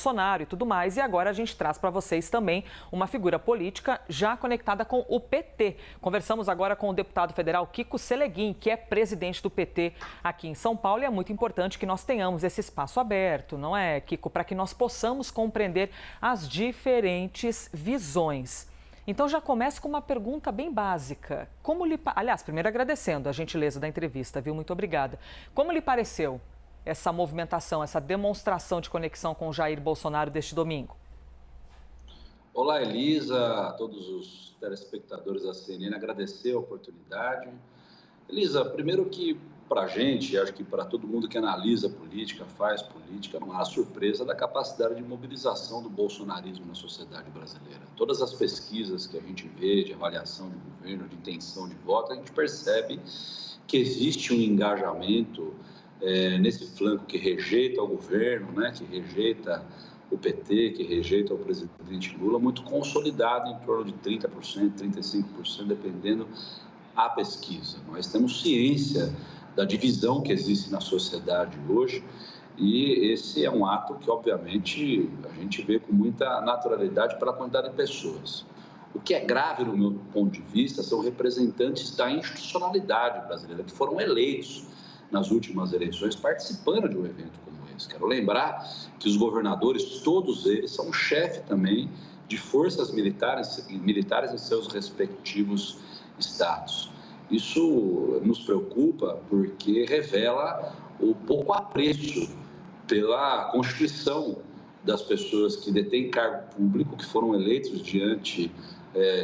Bolsonaro e tudo mais. E agora a gente traz para vocês também uma figura política já conectada com o PT. Conversamos agora com o deputado federal Kiko Seleguin, que é presidente do PT aqui em São Paulo. E é muito importante que nós tenhamos esse espaço aberto, não é, Kiko? Para que nós possamos compreender as diferentes visões. Então, já começo com uma pergunta bem básica. Aliás, primeiro agradecendo a gentileza da entrevista, viu? Muito obrigada. Como lhe pareceu essa movimentação, essa demonstração de conexão com Jair Bolsonaro deste domingo? Olá, Elisa, a todos os telespectadores da CNN, agradecer a oportunidade. Elisa, primeiro que para a gente, acho que para todo mundo que analisa política, faz política, não há surpresa da capacidade de mobilização do bolsonarismo na sociedade brasileira. Todas as pesquisas que a gente vê de avaliação de governo, de intenção de voto, a gente percebe que existe um engajamento nesse flanco que rejeita o governo, né, que rejeita o PT, que rejeita o presidente Lula, muito consolidado em torno de 30%, 35%, dependendo da pesquisa. Nós temos ciência da divisão que existe na sociedade hoje, e esse é um ato que, obviamente, a gente vê com muita naturalidade pela quantidade de pessoas. O que é grave, no meu ponto de vista, são representantes da institucionalidade brasileira, que foram eleitos nas últimas eleições, participando de um evento como esse. Quero lembrar que os governadores, todos eles, são chefe também de forças militares em seus respectivos estados. Isso nos preocupa porque revela o pouco apreço pela Constituição das pessoas que detêm cargo público, que foram eleitos diante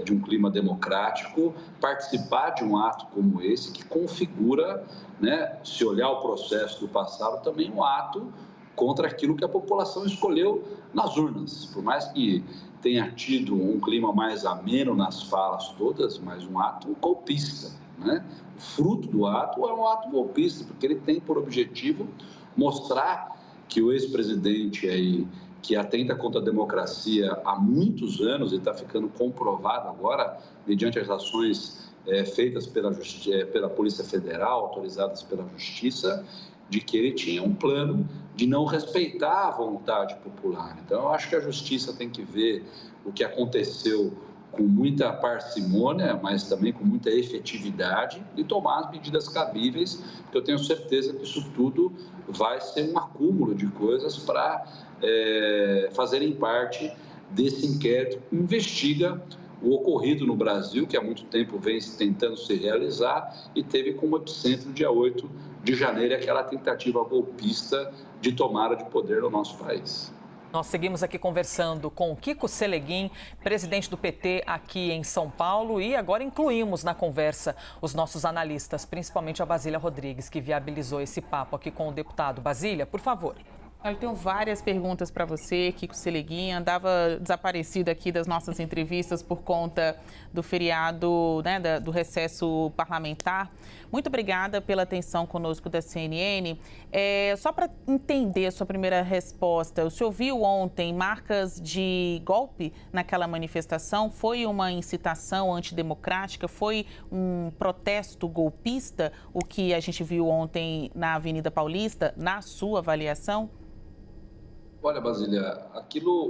de um clima democrático, participar de um ato como esse, que configura, né, se olhar o processo do passado, também um ato contra aquilo que a população escolheu nas urnas. Por mais que tenha tido um clima mais ameno nas falas todas, mas um ato golpista, né? O fruto do ato é um ato golpista, porque ele tem por objetivo mostrar que o ex-presidente aí, que atenta contra a democracia há muitos anos, e está ficando comprovado agora, mediante as ações feitas pela Polícia Federal, autorizadas pela Justiça, de que ele tinha um plano de não respeitar a vontade popular. Então, eu acho que a Justiça tem que ver o que aconteceu com muita parcimônia, mas também com muita efetividade, e tomar as medidas cabíveis, porque eu tenho certeza que isso tudo vai ser um acúmulo de coisas para fazerem parte desse inquérito que investiga o ocorrido no Brasil, que há muito tempo vem tentando se realizar, e teve como epicentro, dia 8 de janeiro, aquela tentativa golpista de tomada de poder no nosso país. Nós seguimos aqui conversando com o Kiko Seleguin, presidente do PT aqui em São Paulo, e agora incluímos na conversa os nossos analistas, principalmente a Basília Rodrigues, que viabilizou esse papo aqui com o deputado. Basília, por favor. Eu tenho várias perguntas para você, Kiko Seleguin. Andava desaparecido aqui das nossas entrevistas por conta do feriado, né, do recesso parlamentar. Muito obrigada pela atenção conosco da CNN. Só para entender a sua primeira resposta, o senhor viu ontem marcas de golpe naquela manifestação? Foi uma incitação antidemocrática? Foi um protesto golpista, o que a gente viu ontem na Avenida Paulista, na sua avaliação? Olha, Basília,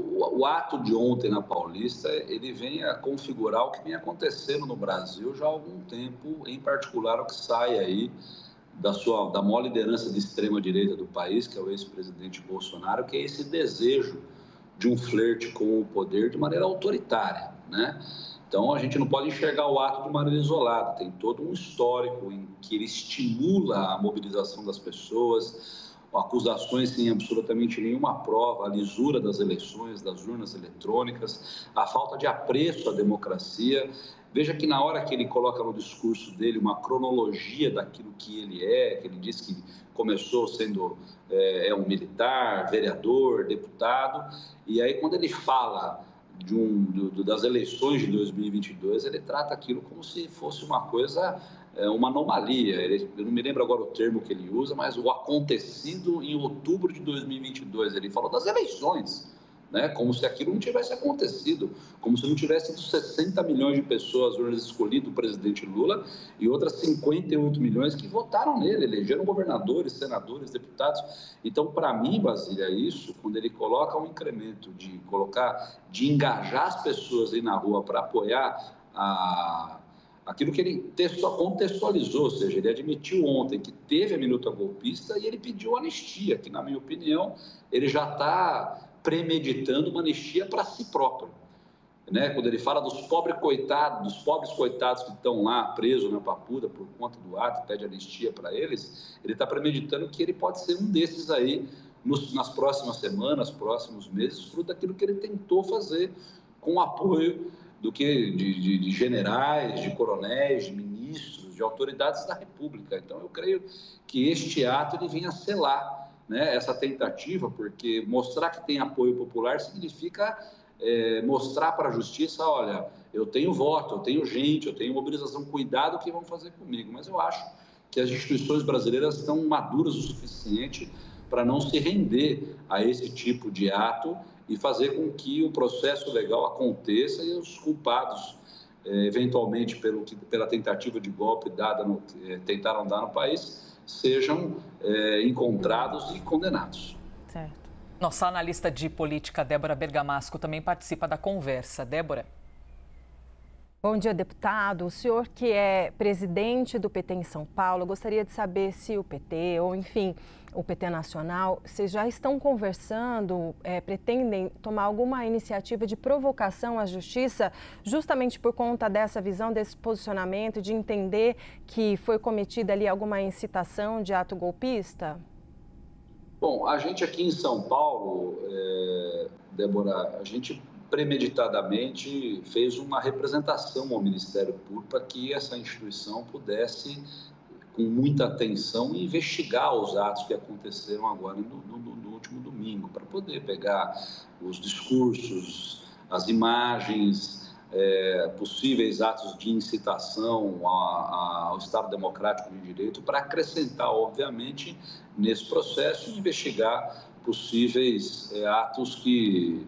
o ato de ontem na Paulista, ele vem a configurar o que vem acontecendo no Brasil já há algum tempo, em particular o que sai aí da maior liderança de extrema-direita do país, que é o ex-presidente Bolsonaro, que é esse desejo de um flerte com o poder de maneira autoritária, né? Então, a gente não pode enxergar o ato de maneira isolada, tem todo um histórico em que ele estimula a mobilização das pessoas, acusações sem absolutamente nenhuma prova, a lisura das eleições, das urnas eletrônicas, a falta de apreço à democracia. Veja que na hora que ele coloca no discurso dele uma cronologia daquilo que ele diz que começou sendo um militar, vereador, deputado, e aí quando ele fala das eleições de 2022, ele trata aquilo como se fosse uma coisa, uma anomalia. Eu não me lembro agora o termo que ele usa, mas o acontecido em outubro de 2022. Ele falou das eleições, né? Como se aquilo não tivesse acontecido, como se não tivesse 60 milhões de pessoas escolhido o presidente Lula e outras 58 milhões que votaram nele, elegeram governadores, senadores, deputados. Então, para mim, Basília, isso, quando ele coloca um incremento de engajar as pessoas aí na rua para apoiar aquilo que ele contextualizou, ou seja, ele admitiu ontem que teve a minuta golpista e ele pediu anistia, que, na minha opinião, ele já está premeditando uma anistia para si próprio. Né? Quando ele fala dos pobres coitados que estão lá presos na Papuda por conta do ato, pede anistia para eles, ele está premeditando que ele pode ser um desses aí nas próximas semanas, próximos meses, fruto daquilo que ele tentou fazer com o apoio de generais, de coronéis, de ministros, de autoridades da República. Então, eu creio que este ato ele vem a selar, né, essa tentativa, porque mostrar que tem apoio popular significa mostrar para a justiça, olha, eu tenho voto, eu tenho gente, eu tenho mobilização, cuidado o que vão fazer comigo. Mas eu acho que as instituições brasileiras estão maduras o suficiente para não se render a esse tipo de ato e fazer com que o processo legal aconteça e os culpados, eventualmente, pela tentativa de golpe tentaram dar no país, sejam encontrados e condenados. Certo. Nossa analista de política, Débora Bergamasco, também participa da conversa. Débora. Bom dia, deputado. O senhor que é presidente do PT em São Paulo, gostaria de saber se o PT, ou enfim, o PT Nacional, vocês já estão conversando, pretendem tomar alguma iniciativa de provocação à Justiça, justamente por conta dessa visão, desse posicionamento, de entender que foi cometida ali alguma incitação de ato golpista? Bom, a gente aqui em São Paulo, Débora, a gente premeditadamente fez uma representação ao Ministério Público para que essa instituição pudesse, com muita atenção, investigar os atos que aconteceram agora no último domingo, para poder pegar os discursos, as imagens, possíveis atos de incitação ao Estado Democrático de Direito, para acrescentar, obviamente, nesse processo e investigar possíveis atos que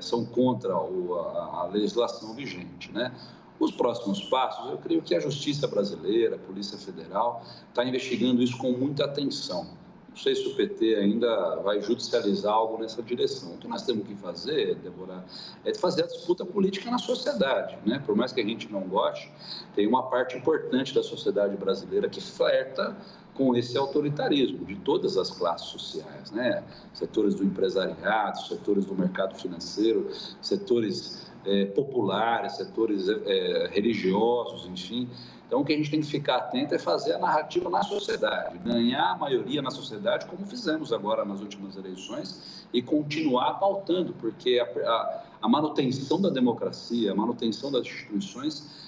são contra a legislação vigente, né? Os próximos passos, eu creio que a Justiça Brasileira, a Polícia Federal, está investigando isso com muita atenção. Não sei se o PT ainda vai judicializar algo nessa direção. O que nós temos que fazer, Débora, é fazer a disputa política na sociedade, né? Por mais que a gente não goste, tem uma parte importante da sociedade brasileira que flerta com esse autoritarismo de todas as classes sociais, né? Setores do empresariado, setores do mercado financeiro, setores populares, setores religiosos, enfim. Então, o que a gente tem que ficar atento é fazer a narrativa na sociedade, ganhar a maioria na sociedade, como fizemos agora nas últimas eleições, e continuar pautando, porque a manutenção da democracia, a manutenção das instituições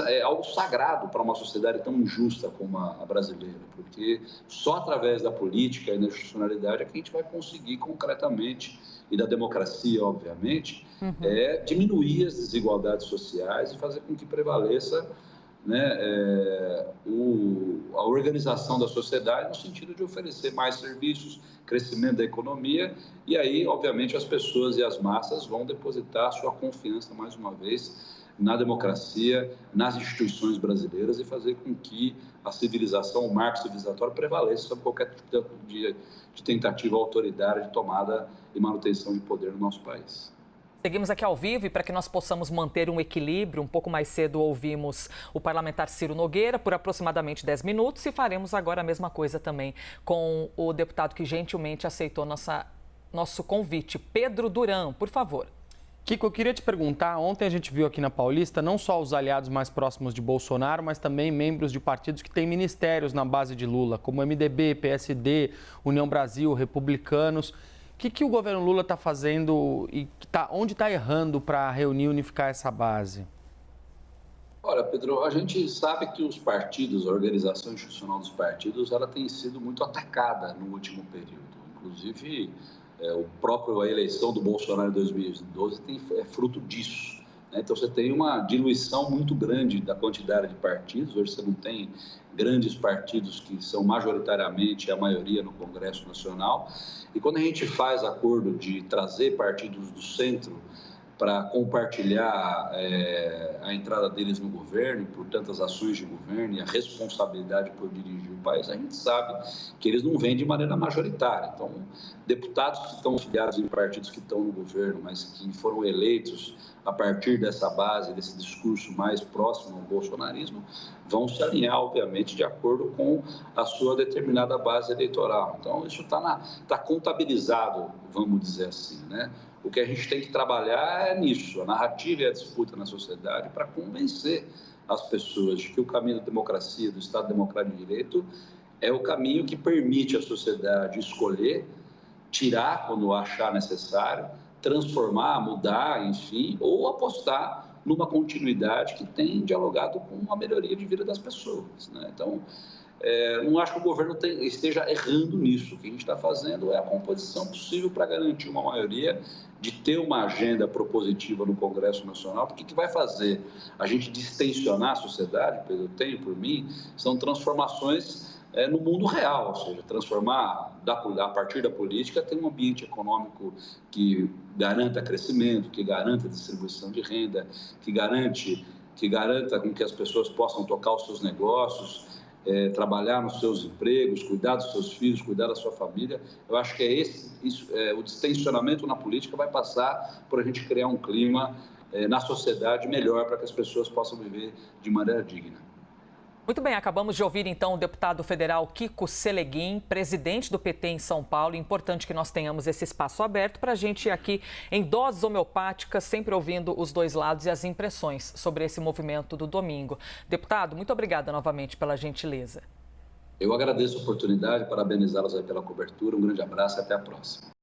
é algo sagrado para uma sociedade tão injusta como a brasileira, porque só através da política e da institucionalidade é que a gente vai conseguir concretamente, e da democracia, obviamente, diminuir as desigualdades sociais e fazer com que prevaleça, né, a organização da sociedade no sentido de oferecer mais serviços, crescimento da economia, e aí, obviamente, as pessoas e as massas vão depositar sua confiança, mais uma vez, na democracia, nas instituições brasileiras e fazer com que a civilização, o marco civilizatório prevaleça sobre qualquer tipo de tentativa autoritária de tomada e manutenção de poder no nosso país. Seguimos aqui ao vivo e para que nós possamos manter um equilíbrio, um pouco mais cedo ouvimos o parlamentar Ciro Nogueira por aproximadamente 10 minutos e faremos agora a mesma coisa também com o deputado que gentilmente aceitou nosso convite, Pedro Duran, por favor. Kiko, eu queria te perguntar, ontem a gente viu aqui na Paulista não só os aliados mais próximos de Bolsonaro, mas também membros de partidos que têm ministérios na base de Lula, como MDB, PSD, União Brasil, Republicanos. O que o governo Lula está fazendo e onde está errando para reunir e unificar essa base? Olha, Pedro, a gente sabe que os partidos, a organização institucional dos partidos, ela tem sido muito atacada no último período. Inclusive, a eleição do Bolsonaro em 2012 é fruto disso, Então, você tem uma diluição muito grande da quantidade de partidos. Hoje você não tem grandes partidos que são majoritariamente a maioria no Congresso Nacional. E quando a gente faz acordo de trazer partidos do centro para compartilhar a entrada deles no governo, por tantas ações de governo e a responsabilidade por dirigir o país, a gente sabe que eles não vêm de maneira majoritária. Então, deputados que estão filiados em partidos que estão no governo, mas que foram eleitos a partir dessa base, desse discurso mais próximo ao bolsonarismo, vão se alinhar, obviamente, de acordo com a sua determinada base eleitoral. Então, isso está contabilizado, vamos dizer assim, né? O que a gente tem que trabalhar é nisso, a narrativa e a disputa na sociedade para convencer as pessoas de que o caminho da democracia, do Estado Democrático de Direito, é o caminho que permite à sociedade escolher, tirar quando achar necessário, transformar, mudar, enfim, ou apostar numa continuidade que tem dialogado com a melhoria de vida das pessoas, né? Então, não acho que o governo esteja errando nisso. O que a gente está fazendo é a composição possível para garantir uma maioria, de ter uma agenda propositiva no Congresso Nacional, porque o que vai fazer a gente distensionar a sociedade, pelo tenho por mim, são transformações no mundo real, ou seja, transformar a partir da política, ter um ambiente econômico que garanta crescimento, que garanta distribuição de renda, que garanta com que as pessoas possam tocar os seus negócios, trabalhar nos seus empregos, cuidar dos seus filhos, cuidar da sua família. Eu acho que o distensionamento na política vai passar por a gente criar um clima na sociedade melhor para que as pessoas possam viver de maneira digna. Muito bem, acabamos de ouvir então o deputado federal Kiko Seleguin, presidente do PT em São Paulo. Importante que nós tenhamos esse espaço aberto para a gente ir aqui em doses homeopáticas, sempre ouvindo os dois lados e as impressões sobre esse movimento do domingo. Deputado, muito obrigada novamente pela gentileza. Eu agradeço a oportunidade, parabenizá-los pela cobertura. Um grande abraço e até a próxima.